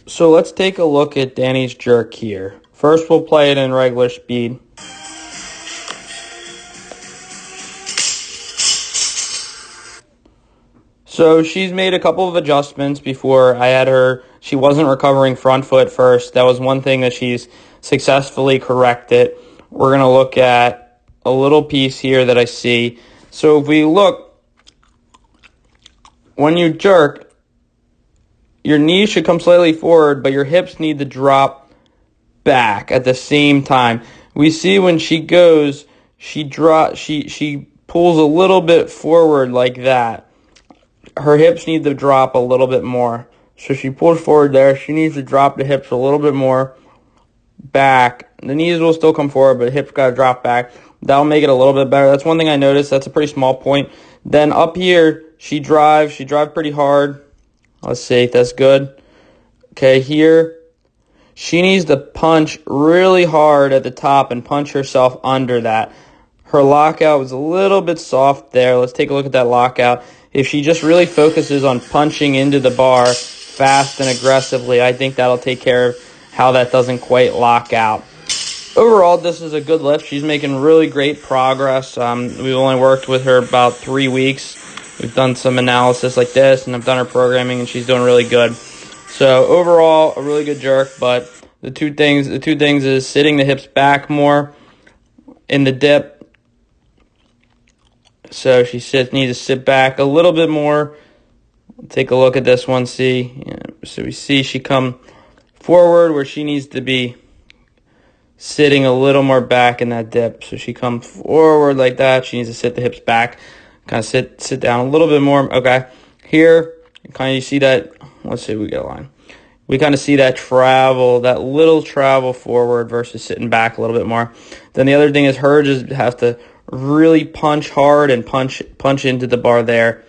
So let's take a look at Danny's jerk here. First, we'll play it in regular speed. So she's made a couple of adjustments before I had her. She wasn't recovering front foot first. That was one thing that she's successfully corrected. We're going to look at a little piece here that I see. So if we look, when you jerk, your knees should come slightly forward, but your hips need to drop back at the same time. We see when she goes, she pulls a little bit forward like that. Her hips need to drop a little bit more. So she pulls forward there. She needs to drop the hips a little bit more back. The knees will still come forward, but hips got to drop back. That'll make it a little bit better. That's one thing I noticed. That's a pretty small point. Then up here, she drives. She drives pretty hard. Let's see if that's good. Okay, here, she needs to punch really hard at the top and punch herself under that. Her lockout was a little bit soft there. Let's take a look at that lockout. If she just really focuses on punching into the bar fast and aggressively, I think that'll take care of how that doesn't quite lock out. Overall, this is a good lift. She's making really great progress. We've only worked with her about 3 weeks. We've done some analysis like this, and I've done her programming, and she's doing really good. So overall, a really good jerk. But the two things is sitting the hips back more in the dip. So she needs to sit back a little bit more. Take a look at this one. See, so we see she come forward where she needs to be sitting a little more back in that dip. So she comes forward like that. She needs to sit the hips back, kind of sit down a little bit more. Okay, here kind of you see that. Let's see, we got a line. We kind of see that little travel forward versus sitting back a little bit more. Then the other thing is her just has to really punch hard and punch into the bar there.